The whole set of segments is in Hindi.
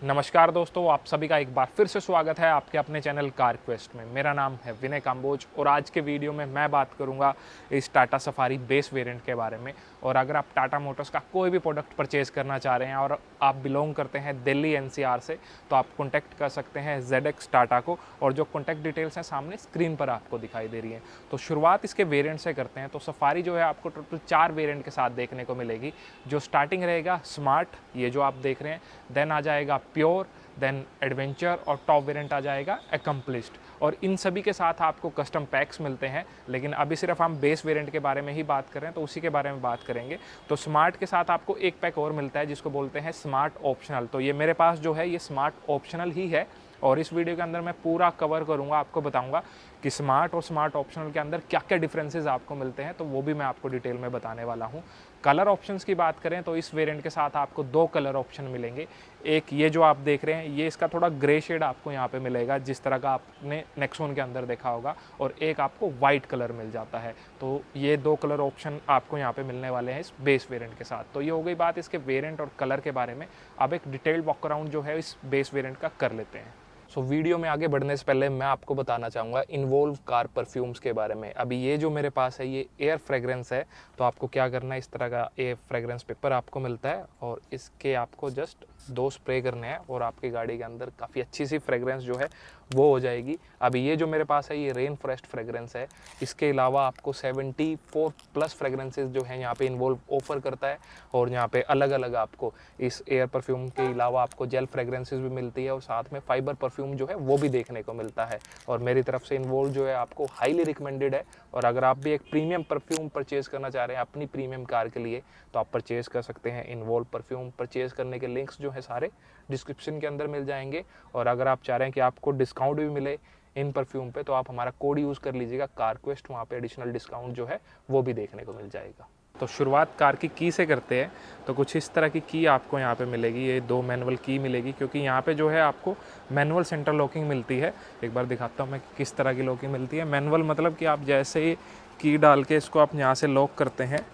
नमस्कार दोस्तों, आप सभी का एक बार फिर से स्वागत है आपके अपने चैनल कार क्वेस्ट में। मेरा नाम है विनय काम्बोज और आज के वीडियो में मैं बात करूंगा इस टाटा सफारी बेस वेरिएंट के बारे में। और अगर आप टाटा मोटर्स का कोई भी प्रोडक्ट परचेज़ करना चाह रहे हैं और आप बिलोंग करते हैं दिल्ली एनसीआर से, तो आप कॉन्टैक्ट कर सकते हैं ZX टाटा को। और जो कॉन्टैक्ट डिटेल्स हैं सामने स्क्रीन पर आपको दिखाई दे रही हैं। तो शुरुआत इसके वेरिएंट से करते हैं। तो सफारी जो है आपको टोटल 4 वेरिएंट के साथ देखने को मिलेगी। जो स्टार्टिंग रहेगा स्मार्ट, ये जो आप देख रहे हैं, देन आ जाएगा प्योर, देन एडवेंचर और टॉप वेरिएंट आ जाएगा एकम्प्लिश्ड। और इन सभी के साथ आपको कस्टम पैक्स मिलते हैं, लेकिन अभी सिर्फ हम बेस वेरिएंट के बारे में ही बात कर रहे हैं, तो उसी के बारे में बात करेंगे। तो स्मार्ट के साथ आपको एक पैक और मिलता है जिसको बोलते हैं स्मार्ट ऑप्शनल। तो ये मेरे पास जो है ये स्मार्ट ऑप्शनल ही है और इस वीडियो के अंदर मैं पूरा कवर करूंगा, आपको बताऊंगा कि स्मार्ट और स्मार्ट ऑप्शनल के अंदर क्या क्या डिफरेंसेस आपको मिलते हैं, तो वो भी मैं आपको डिटेल में बताने वाला हूं। कलर ऑप्शंस की बात करें तो इस वेरिएंट के साथ आपको 2 कलर ऑप्शन मिलेंगे। एक ये जो आप देख रहे हैं, ये इसका थोड़ा ग्रे शेड आपको यहाँ पे मिलेगा, जिस तरह का आपने नेक्सॉन के अंदर देखा होगा, और एक आपको वाइट कलर मिल जाता है। तो ये 2 कलर ऑप्शन आपको यहाँ पे मिलने वाले हैं इस बेस वेरिएंट के साथ। तो ये हो गई बात इसके वेरिएंट और कलर के बारे में। अब एक डिटेल्ड वॉक अराउंड जो है इस बेस वेरिएंट का कर लेते हैं। सो वीडियो में आगे बढ़ने से पहले मैं आपको बताना चाहूँगा इन्वॉल्व कार परफ्यूम्स के बारे में। अभी ये जो मेरे पास है ये एयर फ्रेग्रेंस है। तो आपको क्या करना है, इस तरह का एयर फ्रेग्रेंस पेपर आपको मिलता है और इसके आपको जस्ट 2 स्प्रे करने हैं और आपकी गाड़ी के अंदर काफ़ी अच्छी सी फ्रेग्रेंस जो है वो हो जाएगी। अभी ये जो मेरे पास है ये रेन फॉरेस्ट फ्रेग्रेंस है। इसके अलावा आपको 74+ फ्रेग्रेंसेस जो है यहाँ पे इन्वॉल्व ऑफर करता है। और यहाँ पे अलग अलग आपको इस एयर परफ्यूम के अलावा आपको जेल फ्रेग्रेंसेस भी मिलती है और साथ में फाइबर परफ्यूम जो है वो भी देखने को मिलता है। और मेरी तरफ से इन्वॉल्व जो है आपको हाईली रिकमेंडेड है। और अगर आप भी एक प्रीमियम परफ्यूम परचेज करना चाह रहे हैं अपनी प्रीमियम कार के लिए, तो आप परचेज कर सकते हैं इन्वॉल्व परफ्यूम। परचेज करने के लिंक्स जो है सारे डिस्क्रिप्शन के अंदर मिल जाएंगे। और अगर आप चाह रहे हैं कि आपको डिस्काउंट भी मिले इन परफ्यूम पे, तो आप हमारा कोड यूज़ कर लीजिएगा कारक्वेस्ट, वहाँ पे एडिशनल डिस्काउंट जो है वो भी देखने को मिल जाएगा। तो शुरुआत कार की की से करते हैं। तो कुछ इस तरह की की आपको यहाँ पे मिलेगी, ये 2 मैनुअल की मिलेगी, क्योंकि यहाँ पे जो है आपको मैनुअल सेंटर लॉकिंग मिलती है। एक बार दिखाता हूँ मैं किस तरह की लॉकिंग मिलती है। मैनुअल मतलब कि आप जैसे ही की डाल के इसको आप यहाँ से लॉक करते हैं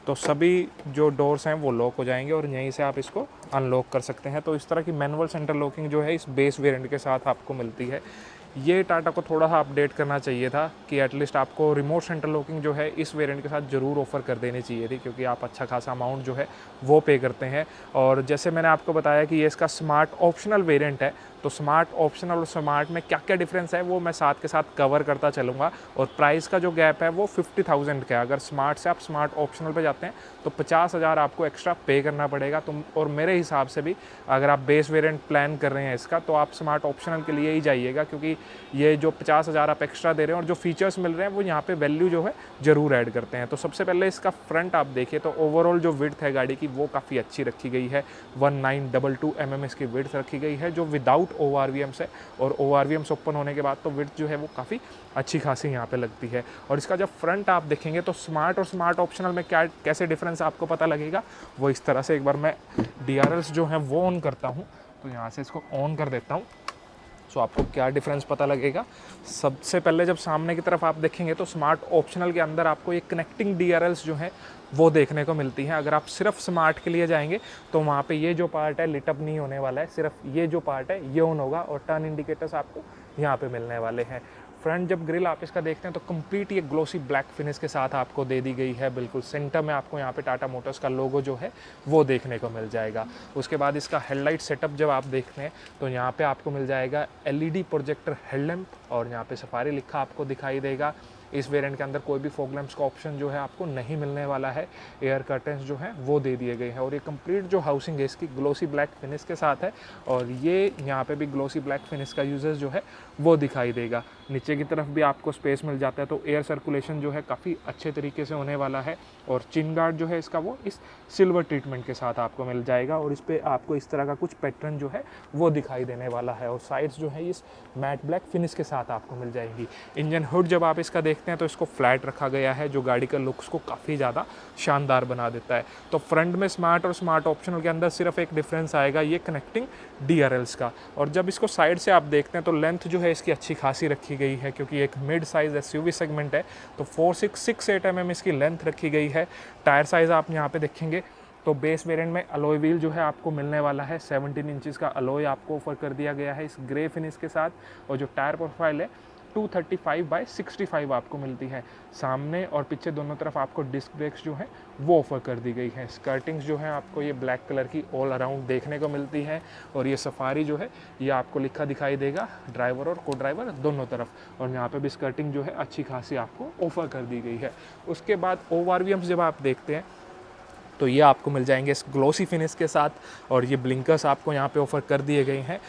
तो सभी जो डोर्स हैं वो लॉक हो जाएंगे और यहीं से आप इसको अनलॉक कर सकते हैं। तो इस तरह की मैनुअल सेंटर लॉकिंग जो है इस बेस वेरिएंट के साथ आपको मिलती है। ये टाटा को थोड़ा सा अपडेट करना चाहिए था कि एटलीस्ट आपको रिमोट सेंटर लॉकिंग जो है इस वेरिएंट के साथ ज़रूर ऑफर कर देनी चाहिए थी, क्योंकि आप अच्छा खासा अमाउंट जो है वो पे करते हैं। और जैसे मैंने आपको बताया कि ये इसका स्मार्ट ऑप्शनल वेरिएंट है, तो स्मार्ट ऑप्शनल और स्मार्ट में क्या क्या डिफरेंस है वो मैं साथ के साथ कवर करता चलूँगा। और प्राइस का जो गैप है वो 50,000 का है। अगर स्मार्ट से आप स्मार्ट ऑप्शनल पे जाते हैं तो 50,000 आपको एक्स्ट्रा पे करना पड़ेगा। तो और मेरे हिसाब से भी अगर आप बेस वेरिएंट प्लान कर रहे हैं इसका, तो आप स्मार्ट ऑप्शनल के लिए ही जाइएगा, क्योंकि ये जो 50,000 आप एक्स्ट्रा दे रहे हैं और जो फीचर्स मिल रहे हैं वो यहाँ पे वैल्यू जो है ज़रूर ऐड करते हैं। तो सबसे पहले इसका फ्रंट आप देखिए तो ओवरऑल जो विड्थ है गाड़ी की वो काफ़ी अच्छी रखी गई है। 1922 mm इसकी विड्थ रखी गई है, जो विदाउट ORVMs है। और ORVMs ओपन होने के बाद तो विड्थ जो है वो काफ़ी अच्छी खासी यहाँ पे लगती है। और इसका जब फ्रंट आप देखेंगे तो स्मार्ट और स्मार्ट ऑप्शनल में क्या कैसे डिफरेंस आपको पता लगेगा वो इस तरह से। एक बार मैं DRLs जो है वो ऑन करता हूँ, तो यहाँ से इसको ऑन कर देता हूँ। सो आपको क्या डिफरेंस पता लगेगा। सबसे पहले जब सामने की तरफ आप देखेंगे तो स्मार्ट ऑप्शनल के अंदर आपको ये कनेक्टिंग DRLs जो हैं वो देखने को मिलती हैं। अगर आप सिर्फ स्मार्ट के लिए जाएंगे तो वहाँ पे ये जो पार्ट है लिटअप नहीं होने वाला है, सिर्फ ये जो पार्ट है ये ऑन होगा और टर्न इंडिकेटर्स आपको यहाँ पे मिलने वाले हैं। फ्रंट जब ग्रिल आप इसका देखते हैं तो कंप्लीट ये ग्लोसी ब्लैक फिनिश के साथ आपको दे दी गई है। बिल्कुल सेंटर में आपको यहाँ पे टाटा मोटर्स का लोगो जो है वो देखने को मिल जाएगा। उसके बाद इसका हेडलाइट सेटअप जब आप देखते हैं तो यहाँ पे आपको मिल जाएगा LED प्रोजेक्टर हेडलैम्प और यहाँ पे सफारी लिखा आपको दिखाई देगा। इस वेरिएंट के अंदर कोई भी फॉग लैंप्स का ऑप्शन जो है आपको नहीं मिलने वाला है। एयर कर्टन्स जो हैं वो दे दिए गए हैं और ये कंप्लीट जो हाउसिंग है इसकी ग्लोसी ब्लैक फिनिश के साथ है। और ये यहाँ पे भी ग्लोसी ब्लैक फिनिश का यूजेस जो है वो दिखाई देगा। नीचे की तरफ भी आपको स्पेस मिल जाता है, तो एयर सर्कुलेशन जो है काफ़ी अच्छे तरीके से होने वाला है। और चिन गार्ड जो है इसका वो इस सिल्वर ट्रीटमेंट के साथ आपको मिल जाएगा और इस पर आपको इस तरह का कुछ पैटर्न जो है वो दिखाई देने वाला है। और साइड्स जो है इस मैट ब्लैक फिनिश के साथ आपको मिल जाएगी। इंजन हुड जब आप इसका देखते हैं तो इसको फ्लैट रखा गया है, जो गाड़ी का लुक्स को काफ़ी ज़्यादा शानदार बना देता है। तो फ्रंट में स्मार्ट और स्मार्ट ऑप्शनल के अंदर सिर्फ एक डिफरेंस आएगा ये कनेक्टिंग DRLs का। और जब इसको साइड से आप देखते हैं तो लेंथ जो है इसकी अच्छी खासी रखी गई है, क्योंकि एक मिड साइज़ SUV सेगमेंट है। तो 4668 mm इसकी लेंथ रखी गई है। टायर साइज़ आप यहाँ पे देखेंगे तो बेस वेरिएंट में अलॉय व्हील जो है आपको मिलने वाला है, 17 इंचज़ का अलॉय आपको ऑफर कर दिया गया है इस ग्रे फिनिश के साथ। और जो टायर प्रोफाइल है 235/65 आपको मिलती है। सामने और पीछे दोनों तरफ आपको डिस्क ब्रेक्स जो हैं वो ऑफर कर दी गई है। स्कर्टिंग्स जो है आपको ये ब्लैक कलर की ऑल अराउंड देखने को मिलती है। और ये सफारी जो है ये आपको लिखा दिखाई देगा ड्राइवर और को ड्राइवर दोनों तरफ। और यहाँ पे भी स्कर्टिंग जो है अच्छी खासी आपको ऑफर कर दी गई है। उसके बाद ORVMs जब आप देखते हैं तो ये आपको मिल जाएंगे इस ग्लोसी फिनिश के साथ, और ये ब्लिंकर्स आपको यहाँ पे ऑफर कर दिए गए हैं।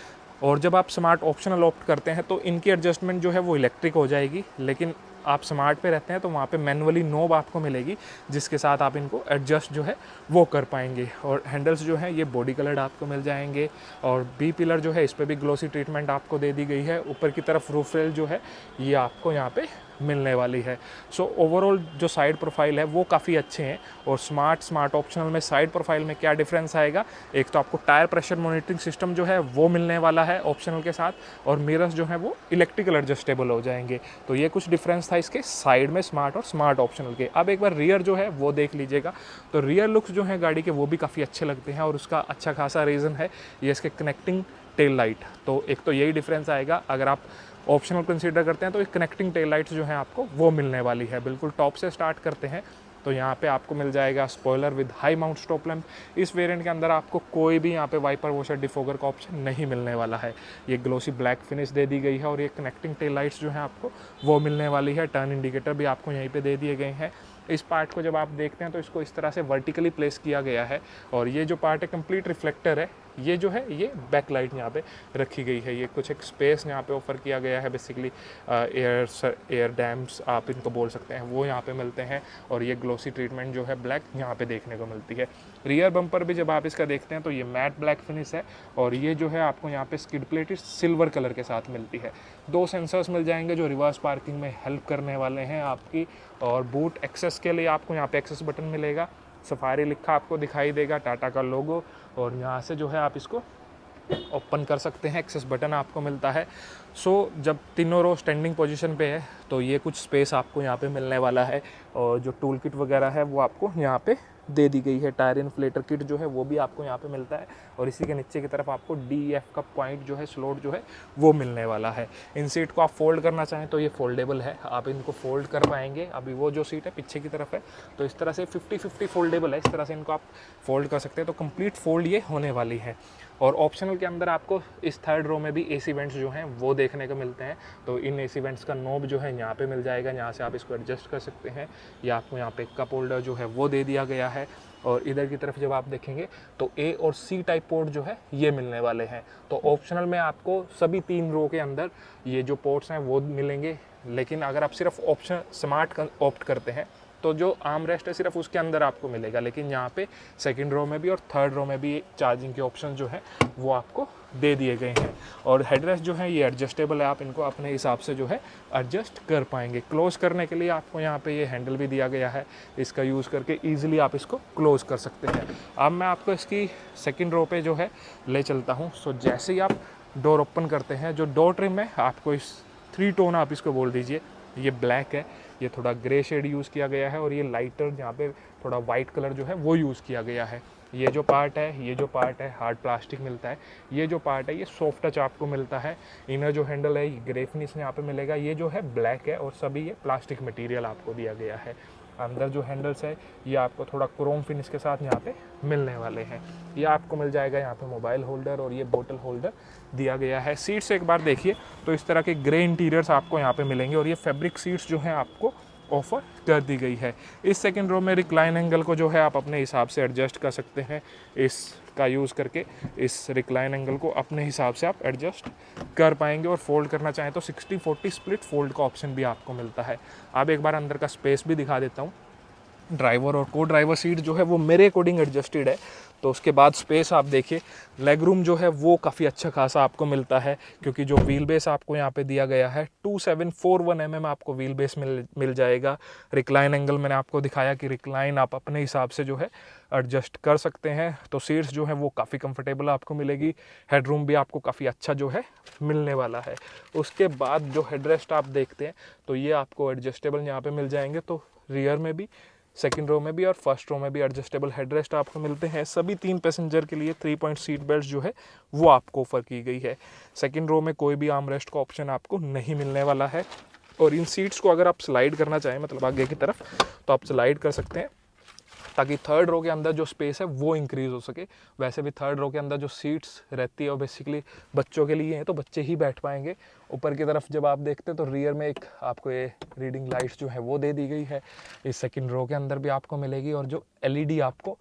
और जब आप स्मार्ट ऑप्शनल ऑप्ट करते हैं तो इनकी एडजस्टमेंट जो है वो इलेक्ट्रिक हो जाएगी, लेकिन आप स्मार्ट पे रहते हैं तो वहाँ पे मैनुअली नोब आपको मिलेगी जिसके साथ आप इनको एडजस्ट जो है वो कर पाएंगे। और हैंडल्स जो है ये बॉडी कलर्ड आपको मिल जाएंगे। और बी पिलर जो है इस पर भी ग्लोसी ट्रीटमेंट आपको दे दी गई है। ऊपर की तरफ रूफ रेल जो है ये आपको यहाँ पे मिलने वाली है। सो ओवरऑल जो साइड प्रोफाइल है वो काफ़ी अच्छे हैं। और स्मार्ट ऑप्शनल में साइड प्रोफाइल में क्या डिफरेंस आएगा, एक तो आपको टायर प्रेशर मॉनिटरिंग सिस्टम जो है वो मिलने वाला है ऑप्शनल के साथ, और मिरर्स जो है वो इलेक्ट्रिकल एडजस्टेबल हो जाएंगे। तो ये कुछ डिफरेंस था इसके साइड में स्मार्ट और स्मार्ट ऑप्शनल के। अब एक बार रियर जो है वो देख लीजिएगा। तो रियर लुक्स जो है गाड़ी के वो भी काफ़ी अच्छे लगते हैं, और उसका अच्छा खासा रीज़न है ये इसके कनेक्टिंग टेल लाइट। तो एक तो यही डिफरेंस आएगा, अगर आप ऑप्शनल कंसीडर करते हैं तो एक कनेक्टिंग टेल लाइट्स जो हैं आपको वो मिलने वाली है। बिल्कुल टॉप से स्टार्ट करते हैं तो यहाँ पे आपको मिल जाएगा spoiler with high mount stop lamp. इस वेरिएंट के अंदर आपको कोई भी यहाँ पे वाइपर वॉशर डिफोगर का ऑप्शन नहीं मिलने वाला है। ये ग्लोसी ब्लैक फिनिश दे दी गई है, और ये कनेक्टिंग टेल लाइट्स जो हैं आपको वो मिलने वाली है। टर्न इंडिकेटर भी आपको यहीं पे दे दिए गए हैं। इस पार्ट को जब आप देखते हैं तो इसको इस तरह से वर्टिकली प्लेस किया गया है, और ये जो पार्ट है कंप्लीट रिफ्लेक्टर है। ये जो है ये बैक लाइट यहाँ पे रखी गई है। ये कुछ एक स्पेस यहाँ पे ऑफर किया गया है, बेसिकली एयर डैम्स आप इनको बोल सकते हैं, वो यहाँ पे मिलते हैं। और ये ग्लोसी ट्रीटमेंट जो है ब्लैक यहाँ पे देखने को मिलती है। रियर बम्पर भी जब आप इसका देखते हैं तो ये मैट ब्लैक फिनिश है, और ये जो है आपको यहाँ पे स्किड प्लेट सिल्वर कलर के साथ मिलती है। 2 सेंसर्स मिल जाएंगे जो रिवर्स पार्किंग में हेल्प करने वाले हैं आपकी। और बूट एक्सेस के लिए आपको यहाँ पे एक्सेस बटन मिलेगा, सफारी लिखा आपको दिखाई देगा, टाटा का लोगो, और यहाँ से जो है आप इसको ओपन कर सकते हैं, एक्सेस बटन आपको मिलता है। सो जब तीनों रो स्टैंडिंग पोजीशन पे है तो ये कुछ स्पेस आपको यहाँ पे मिलने वाला है, और जो टूल किट वगैरह है वो आपको यहाँ पे दे दी गई है। टायर इन्फ्लेटर किट जो है वो भी आपको यहाँ पे मिलता है, और इसी के नीचे की तरफ आपको DEF का पॉइंट जो है स्लॉट जो है वो मिलने वाला है। इन सीट को आप फोल्ड करना चाहें तो ये फोल्डेबल है, आप इनको फोल्ड कर पाएंगे। अभी वो जो सीट है पीछे की तरफ है, तो इस तरह से 50-50 फोल्डेबल है, इस तरह से इनको आप फोल्ड कर सकते हैं। तो कंप्लीट फोल्ड ये होने वाली है। और ऑप्शनल के अंदर आपको इस थर्ड रो में भी AC वेंट्स जो हैं वो देखने को मिलते हैं। तो इन AC वेंट्स का नॉब जो है यहाँ पे मिल जाएगा, यहाँ से आप इसको एडजस्ट कर सकते हैं। या आपको यहाँ पे कप होल्डर जो है वो दे दिया गया है। और इधर की तरफ जब आप देखेंगे तो A और C टाइप पोर्ट जो है ये मिलने वाले हैं। तो ऑप्शनल में आपको सभी 3 रो के अंदर ये जो पोर्ट्स हैं वो मिलेंगे, लेकिन अगर आप सिर्फ ऑप्शन स्मार्ट ऑप्ट करते हैं तो जो आर्म रेस्ट है सिर्फ उसके अंदर आपको मिलेगा। लेकिन यहाँ पे सेकंड रो में भी और थर्ड रो में भी चार्जिंग के ऑप्शन जो है वो आपको दे दिए गए हैं। और हेडरेस्ट जो है ये एडजस्टेबल है, आप इनको अपने हिसाब से जो है एडजस्ट कर पाएंगे। क्लोज करने के लिए आपको यहाँ पे ये हैंडल भी दिया गया है, इसका यूज़ करके ईजिली आप इसको क्लोज कर सकते हैं। अब मैं आपको इसकी सेकेंड रो पे जो है ले चलता हूँ। सो जैसे ही आप डोर ओपन करते हैं, जो डोर ट्रिम है आपको इस 3 टोन आप इसको बोल दीजिए, ये ब्लैक है, ये थोड़ा ग्रे शेड यूज़ किया गया है, और ये लाइटर यहाँ पे थोड़ा वाइट कलर जो है वो यूज़ किया गया है। ये जो पार्ट है हार्ड प्लास्टिक मिलता है, ये जो पार्ट है ये सॉफ्ट टच आपको मिलता है। इनर जो हैंडल है ये ग्रे फिनिश में यहाँ पे मिलेगा, ये जो है ब्लैक है, और सभी ये प्लास्टिक मटेरियल आपको दिया गया है। अंदर जो हैंडल्स है ये आपको थोड़ा क्रोम फिनिश के साथ यहाँ पे मिलने वाले हैं। ये आपको मिल जाएगा यहाँ पे मोबाइल होल्डर, और ये बोतल होल्डर दिया गया है। सीट्स एक बार देखिए तो इस तरह के ग्रे इंटीरियर्स आपको यहाँ पे मिलेंगे, और ये फैब्रिक सीट्स जो हैं आपको ऑफर कर दी गई है। इस सेकंड रो में रिक्लाइन एंगल को जो है आप अपने हिसाब से एडजस्ट कर सकते हैं। इसका यूज़ करके इस रिक्लाइन एंगल को अपने हिसाब से आप एडजस्ट कर पाएंगे, और फोल्ड करना चाहें तो 60-40 स्प्लिट फोल्ड का ऑप्शन भी आपको मिलता है। अब एक बार अंदर का स्पेस भी दिखा देता हूँ। ड्राइवर और को ड्राइवर सीट जो है वो मेरे अकॉर्डिंग एडजस्टेड है। तो उसके बाद स्पेस आप देखिए, लेग रूम जो है वो काफ़ी अच्छा खासा आपको मिलता है, क्योंकि जो व्हील बेस आपको यहाँ पे दिया गया है 2741 mm आपको व्हील बेस मिल जाएगा। रिक्लाइन एंगल मैंने आपको दिखाया कि रिक्लाइन आप अपने हिसाब से जो है एडजस्ट कर सकते हैं। तो सीट्स जो है वो काफ़ी कंफर्टेबल आपको मिलेगी। हेडरूम भी आपको काफ़ी अच्छा जो है मिलने वाला है। उसके बाद जो हेडरेस्ट आप देखते हैं तो ये आपको एडजस्टेबल यहाँ पे मिल जाएंगे। तो रियर में भी सेकंड रो में भी और फर्स्ट रो में भी एडजस्टेबल हेडरेस्ट आपको मिलते हैं। सभी 3 पैसेंजर के लिए 3 पॉइंट सीट बेल्ट जो है वो आपको ऑफर की गई है। सेकंड रो में कोई भी आर्म रेस्ट का ऑप्शन आपको नहीं मिलने वाला है। और इन सीट्स को अगर आप स्लाइड करना चाहें, मतलब आगे की तरफ, तो आप स्लाइड कर सकते हैं ताकि थर्ड रो के अंदर जो स्पेस है वो इंक्रीज़ हो सके। वैसे भी थर्ड रो के अंदर जो सीट्स रहती है वो बेसिकली बच्चों के लिए हैं, तो बच्चे ही बैठ पाएंगे। ऊपर की तरफ जब आप देखते हैं तो रियर में एक आपको ये रीडिंग लाइट्स जो है वो दे दी गई है। इस सेकंड रो के अंदर भी आपको मिलेगी और जो एलईडी आपको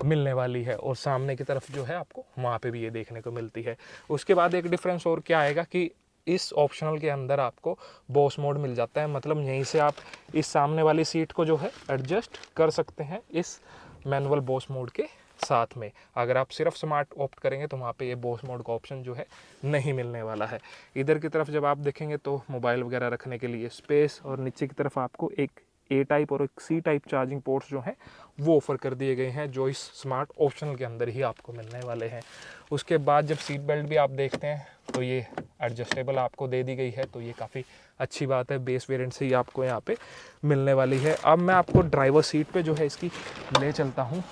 मिलने वाली है, और सामने की तरफ जो है आपको वहाँ पे भी ये देखने को मिलती है। उसके बाद एक डिफरेंस और क्या आएगा कि इस ऑप्शनल के अंदर आपको बॉस मोड मिल जाता है, मतलब यहीं से आप इस सामने वाली सीट को जो है एडजस्ट कर सकते हैं इस मैनुअल बॉस मोड के साथ में। अगर आप सिर्फ स्मार्ट ऑप्ट करेंगे तो वहाँ पे ये बॉस मोड का ऑप्शन जो है नहीं मिलने वाला है। इधर की तरफ जब आप देखेंगे तो मोबाइल वगैरह रखने के लिए स्पेस, और नीचे की तरफ आपको एक ए टाइप और एक सी टाइप चार्जिंग पोर्ट्स जो हैं वो ऑफर कर दिए गए हैं, जो इस स्मार्ट ऑप्शनल के अंदर ही आपको मिलने वाले हैं। उसके बाद जब सीट बेल्ट भी आप देखते हैं तो ये एडजस्टेबल आपको दे दी गई है, तो ये काफ़ी अच्छी बात है। बेस वेरिएंट से ही आपको यहाँ पे मिलने वाली है। अब मैं आपको ड्राइवर सीट पे जो है इसकी ले चलता हूँ।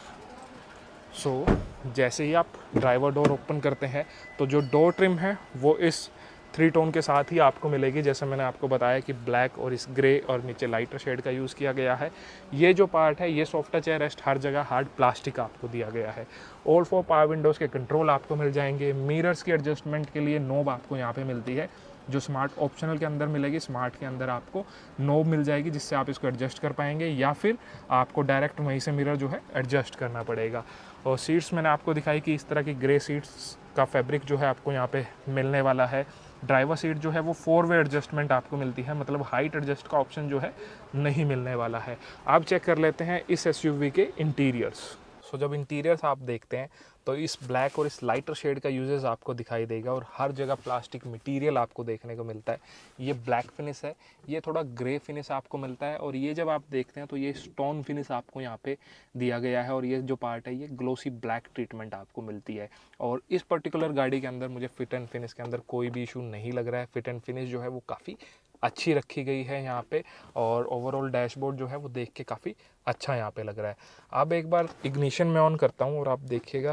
जैसे ही आप ड्राइवर डोर ओपन करते हैं तो जो डोर ट्रिम है वो इस 3 टोन के साथ ही आपको मिलेगी। जैसे मैंने आपको बताया कि ब्लैक और इस ग्रे और नीचे लाइटर शेड का यूज़ किया गया है। ये जो पार्ट है ये सॉफ्ट टच है, रेस्ट हर जगह हार्ड प्लास्टिक आपको दिया गया है। ऑल 4 पावर विंडोज़ के कंट्रोल आपको मिल जाएंगे। मिरर्स की एडजस्टमेंट के लिए नोब आपको यहाँ पे मिलती है, जो स्मार्ट ऑप्शनल के अंदर मिलेगी। स्मार्ट के अंदर आपको नोब मिल जाएगी जिससे आप इसको एडजस्ट कर पाएंगे, या फिर आपको डायरेक्ट वहीं से मिरर जो है एडजस्ट करना पड़ेगा। और सीट्स मैंने आपको दिखाई कि इस तरह की ग्रे सीट्स का फैब्रिक जो है आपको यहाँ पे मिलने वाला है। ड्राइवर सीट जो है वो 4 वे एडजस्टमेंट आपको मिलती है, मतलब हाइट एडजस्ट का ऑप्शन जो है नहीं मिलने वाला है। आप चेक कर लेते हैं इस एसयूवी के इंटीरियर्स। जब इंटीरियर्स आप देखते हैं तो इस ब्लैक और इस लाइटर शेड का यूजेस आपको दिखाई देगा, और हर जगह प्लास्टिक मटेरियल आपको देखने को मिलता है। ये ब्लैक फिनिश है, ये थोड़ा ग्रे फिनिश आपको मिलता है, और ये जब आप देखते हैं तो ये स्टोन फिनिश आपको यहाँ पे दिया गया है, और ये जो पार्ट है ये ग्लोसी ब्लैक ट्रीटमेंट आपको मिलती है। और इस पर्टिकुलर गाड़ी के अंदर मुझे फिट एंड फिनिश के अंदर कोई भी इशू नहीं लग रहा है। फिट एंड फिनिश जो है वो काफ़ी अच्छी रखी गई है यहाँ पे, और ओवरऑल डैशबोर्ड जो है वो देख के काफ़ी अच्छा यहाँ पे लग रहा है। अब एक बार इग्निशन में ऑन करता हूँ और आप देखिएगा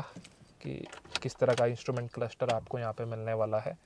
कि किस तरह का इंस्ट्रूमेंट क्लस्टर आपको यहाँ पे मिलने वाला है।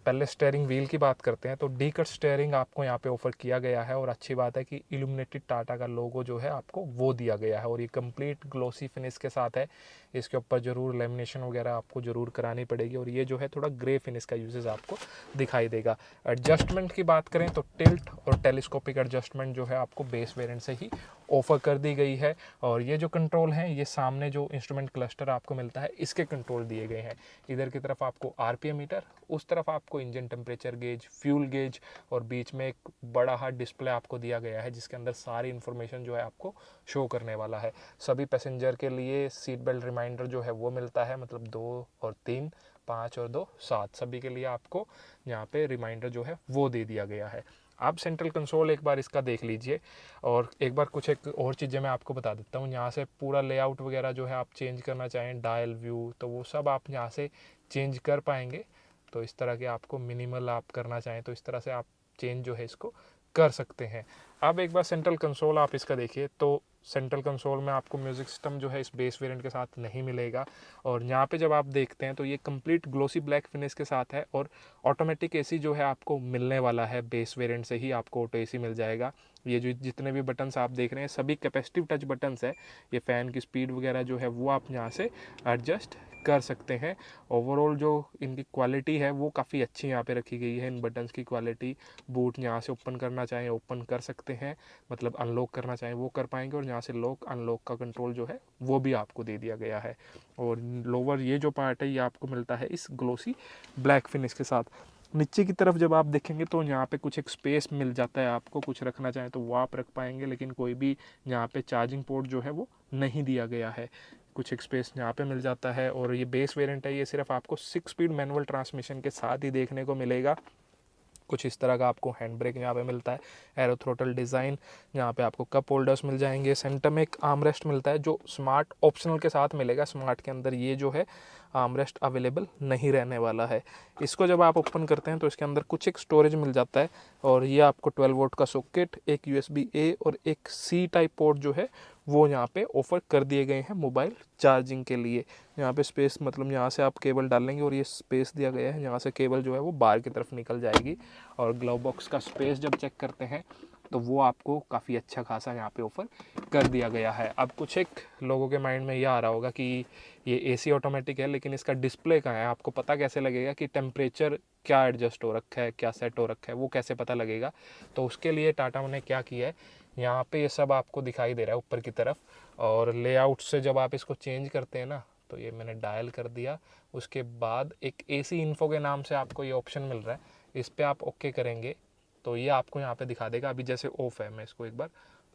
पहले स्टेयरिंग व्हील की बात करते हैं तो डी कट स्टेयरिंग आपको यहाँ पे ऑफर किया गया है, और अच्छी बात है कि इल्यूमिनेटेड टाटा का लोगो जो है आपको वो दिया गया है, और ये कंप्लीट ग्लोसी फिनिश के साथ है। इसके ऊपर ज़रूर लेमिनेशन वगैरह आपको ज़रूर करानी पड़ेगी, और ये जो है थोड़ा ग्रे फिनिश का यूजेस आपको दिखाई देगा। एडजस्टमेंट की बात करें तो टिल्ट और टेलीस्कोपिक एडजस्टमेंट जो है आपको बेस वेरिएंट से ही ऑफर कर दी गई है। और ये जो कंट्रोल हैं ये सामने जो इंस्ट्रूमेंट क्लस्टर आपको मिलता है इसके कंट्रोल दिए गए हैं। इधर की तरफ आपको आरपीएम मीटर, उस तरफ आपको engine temperature gauge, fuel gauge, और बीच में एक बड़ा हार्ड डिस्प्ले आपको दिया गया है जिसके अंदर सारी इन्फॉर्मेशन जो है आपको शो करने वाला है। सभी पैसेंजर के लिए सीट बेल्ट रिमाइंडर जो है वो मिलता है, मतलब 2 और 3, 5 और 2, 7 सभी के लिए आपको यहाँ पे रिमाइंडर जो है वो दे दिया गया है। आप सेंट्रल कंसोल एक बार इसका देख लीजिए, और एक बार कुछ एक और चीज़ें मैं आपको बता देता हूँ। यहाँ से पूरा लेआउट वगैरह जो है आप चेंज करना चाहें, डायल व्यू, तो वो सब आप यहाँ से चेंज कर पाएंगे। तो इस तरह के आपको मिनिमल आप करना चाहें तो इस तरह से आप चेंज जो है इसको कर सकते हैं। अब एक बार सेंट्रल कंसोल आप इसका देखिए तो सेंट्रल कंसोल में आपको म्यूज़िक सिस्टम जो है इस बेस वेरिएंट के साथ नहीं मिलेगा, और यहाँ पे जब आप देखते हैं तो ये कंप्लीट ग्लोसी ब्लैक फिनिश के साथ है। और ऑटोमेटिक एसी जो है आपको मिलने वाला है, बेस वेरिएंट से ही आपको ऑटो एसी मिल जाएगा। ये जो जितने भी बटन्स आप देख रहे हैं सभी कैपेसिटिव टच बटन्स है। ये फ़ैन की स्पीड वगैरह जो है वो आप यहाँ से एडजस्ट कर सकते हैं। ओवरऑल जो इनकी क्वालिटी है वो काफ़ी अच्छी यहाँ पे रखी गई है, इन बटन्स की क्वालिटी। बूट यहाँ से ओपन करना चाहें ओपन कर सकते हैं, मतलब अनलॉक करना चाहें वो कर पाएंगे, और यहाँ से लॉक अनलॉक का कंट्रोल जो है वो भी आपको दे दिया गया है। और लोअर ये जो पार्ट है ये आपको मिलता है इस ग्लोसी ब्लैक फिनिश के साथ। नीचे की तरफ जब आप देखेंगे तो यहाँ पे कुछ एक स्पेस मिल जाता है, आपको कुछ रखना चाहें तो वो आप रख पाएंगे, लेकिन कोई भी यहाँ पे चार्जिंग पोर्ट जो है वो नहीं दिया गया है। कुछ एक स्पेस यहाँ पे मिल जाता है। और ये बेस वेरिएंट है, ये सिर्फ आपको 6 स्पीड मैनुअल ट्रांसमिशन के साथ ही देखने को मिलेगा। कुछ इस तरह का आपको हैंड ब्रेक यहाँ पे मिलता है, एरो थ्रोटल डिज़ाइन, यहाँ पे आपको कप होल्डर्स मिल जाएंगे। सेंटर में एक आर्म रेस्ट मिलता है जो स्मार्ट ऑप्शनल के साथ मिलेगा। स्मार्ट के अंदर ये जो है आर्मरेस्ट अवेलेबल नहीं रहने वाला है। इसको जब आप ओपन करते हैं तो इसके अंदर कुछ एक स्टोरेज मिल जाता है और ये आपको 12 वोल्ट का सॉकेट, एक USB-A और एक C टाइप पोर्ट जो है वो यहाँ पे ऑफर कर दिए गए हैं मोबाइल चार्जिंग के लिए। यहाँ पे स्पेस मतलब यहाँ से आप केबल डालेंगे और ये स्पेस दिया गया है, यहाँ से केबल जो है वो बाहर की तरफ निकल जाएगी। और ग्लव बॉक्स का स्पेस जब चेक करते हैं तो वो आपको काफ़ी अच्छा खासा यहाँ पे ऑफर कर दिया गया है। अब कुछ एक लोगों के माइंड में ये आ रहा होगा कि ये AC ऑटोमेटिक है लेकिन इसका डिस्प्ले कहाँ है, आपको पता कैसे लगेगा कि टेम्परेचर क्या एडजस्ट हो रखा है, क्या सेट हो रखा है, वो कैसे पता लगेगा। तो उसके लिए टाटा ने क्या किया है, यहाँ पे ये सब आपको दिखाई दे रहा है ऊपर की तरफ। और लेआउट से जब आप इसको चेंज करते हैं ना, तो ये मैंने डायल कर दिया। उसके बाद एक AC इन्फो के नाम से आपको ये ऑप्शन मिल रहा है, इस पर आप ओके करेंगे तो ये आपको यहाँ पे दिखा देगा। अभी जैसे ऑफ है, मैं इसको एक बार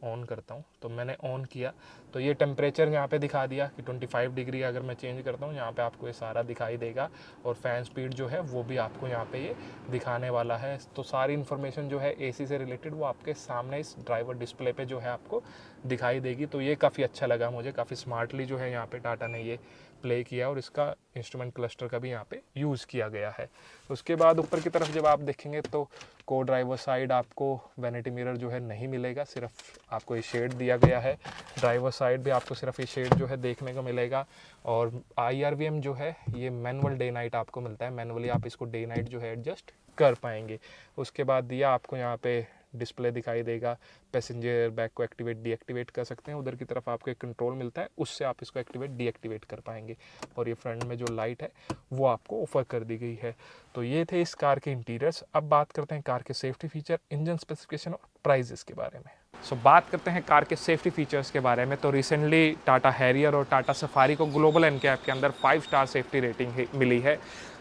ऑन करता हूँ, तो मैंने ऑन किया तो ये टेम्परेचर यहाँ पे दिखा दिया कि 25 डिग्री। अगर मैं चेंज करता हूँ यहाँ पे आपको ये सारा दिखाई देगा। और फ़ैन स्पीड जो है वो भी आपको यहाँ पे ये दिखाने वाला है। तो सारी इन्फॉर्मेशन जो है AC से रिलेटेड वो आपके सामने इस ड्राइवर डिस्प्ले पे जो है आपको दिखाई देगी। तो ये काफ़ी अच्छा लगा मुझे, काफ़ी स्मार्टली जो है यहाँ पे टाटा ने ये प्ले किया और इसका इंस्ट्रूमेंट क्लस्टर का भी यहाँ पे यूज़ किया गया है। उसके बाद ऊपर की तरफ जब आप देखेंगे तो को ड्राइवर साइड आपको वैनिटी मिरर जो है नहीं मिलेगा, सिर्फ आपको ये शेड दिया गया है। ड्राइवर साइड भी आपको सिर्फ ये शेड जो है देखने को मिलेगा। और IRVM जो है ये मैनुअल डे नाइट आपको मिलता है, मैनुअली आप इसको डे नाइट जो है एडजस्ट कर पाएंगे। उसके बाद दिया आपको यहाँ पे डिस्प्ले दिखाई देगा, पैसेंजर बैग को एक्टिवेट डीएक्टिवेट कर सकते हैं। उधर की तरफ आपको एक कंट्रोल मिलता है, उससे आप इसको एक्टिवेट डीएक्टिवेट कर पाएंगे। और ये फ्रंट में जो लाइट है वो आपको ऑफर कर दी गई है। तो ये थे इस कार के इंटीरियर्स। अब बात करते हैं कार के सेफ्टी फीचर, इंजन स्पेसिफिकेशन और प्राइजेस के बारे में। बात करते हैं कार के सेफ्टी फीचर्स के बारे में। तो रिसेंटली टाटा हैरियर और टाटा सफारी को ग्लोबल एनकैप के अंदर 5 स्टार सेफ्टी रेटिंग मिली है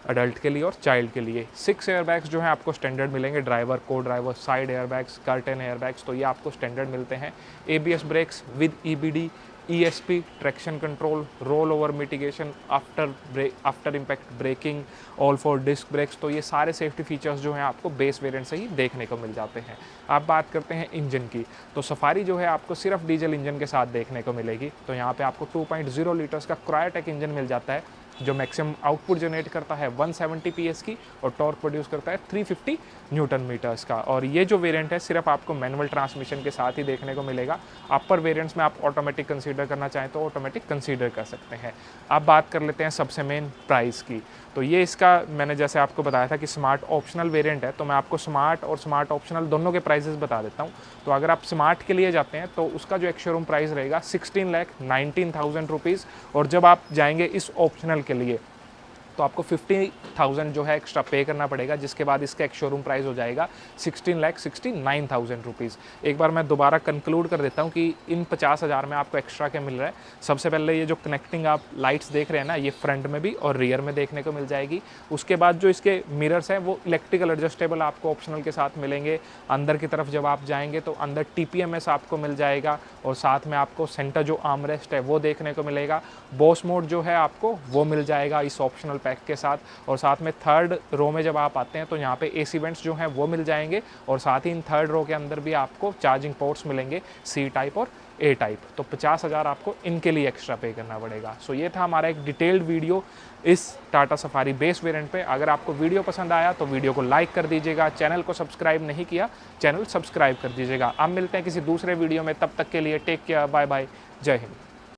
अडल्ट के लिए और चाइल्ड के लिए। 6 एयरबैग्स जो हैं आपको स्टैंडर्ड मिलेंगे, ड्राइवर, को driver, side airbags, curtain airbags, तो ये आपको स्टैंडर्ड मिलते हैं। ABS brakes with EBD, ESP, traction control, roll over mitigation, after impact braking, all 4 disc brakes, तो ये सारे सेफ्टी फीचर्स जो हैं आपको बेस वेरिएंट से ही देखने को मिल जाते हैं। अब बात करते हैं इंजन की, तो सफारी जो है आपको सिर्फ डीजल इंजन के साथ देखने को मिलेगी। तो यहाँ पे आपको 2.0 लीटर्स का क्रायोटेक इंजन मिल जाता है जो मैक्सिमम आउटपुट जनरेट करता है 170 PS की और टॉर्क प्रोड्यूस करता है 350 न्यूटन मीटर्स का। और ये जो वेरिएंट है सिर्फ आपको मैनुअल ट्रांसमिशन के साथ ही देखने को मिलेगा। अपर वेरिएंट्स में आप ऑटोमेटिक कंसीडर करना चाहें तो ऑटोमेटिक कंसीडर कर सकते हैं। अब बात कर लेते हैं सबसे मेन प्राइस की। तो ये इसका मैंने जैसे आपको बताया था कि स्मार्ट ऑप्शनल वेरिएंट है, तो मैं आपको स्मार्ट और स्मार्ट ऑप्शनल दोनों के प्राइसेस बता देता हूँ। तो अगर आप स्मार्ट के लिए जाते हैं तो उसका जो एक शोरूम प्राइस रहेगा 16,19,000 रुपीज़। और जब आप जाएंगे इस ऑप्शनल के लिए तो आपको 50,000 जो है एक्स्ट्रा पे करना पड़ेगा, जिसके बाद इसका एक शोरूम प्राइस हो जाएगा 16,69,000 रुपीज़। एक बार मैं दोबारा कंक्लूड कर देता हूँ कि इन 50,000 में आपको एक्स्ट्रा क्या मिल रहा है। सबसे पहले ये जो कनेक्टिंग आप लाइट्स देख रहे हैं ना, ये फ्रंट में भी और रियर में देखने को मिल जाएगी। उसके बाद जो इसके मिरर्स हैं वो इलेक्ट्रिकल एडजस्टेबल आपको ऑप्शनल के साथ मिलेंगे। अंदर की तरफ जब आप जाएंगे तो अंदर TPMS आपको मिल जाएगा और साथ में आपको सेंटर जो आर्मरेस्ट है वो देखने को मिलेगा। बॉस मोड जो है आपको वो मिल जाएगा इस ऑप्शनल पैक के साथ। और साथ में थर्ड रो में जब आप आते हैं तो यहाँ पे AC वेंट्स जो हैं वो मिल जाएंगे और साथ ही इन थर्ड रो के अंदर भी आपको चार्जिंग पोर्ट्स मिलेंगे C टाइप और A टाइप। तो 50,000 आपको इनके लिए एक्स्ट्रा पे करना पड़ेगा। सो ये था हमारा एक डिटेल्ड वीडियो इस टाटा सफारी बेस वेरिएंट पे। अगर आपको वीडियो पसंद आया तो वीडियो को लाइक कर दीजिएगा, चैनल को सब्सक्राइब नहीं किया चैनल सब्सक्राइब कर दीजिएगा। अब मिलते हैं किसी दूसरे वीडियो में, तब तक के लिए टेक केयर, बाय बाय, जय हिंद।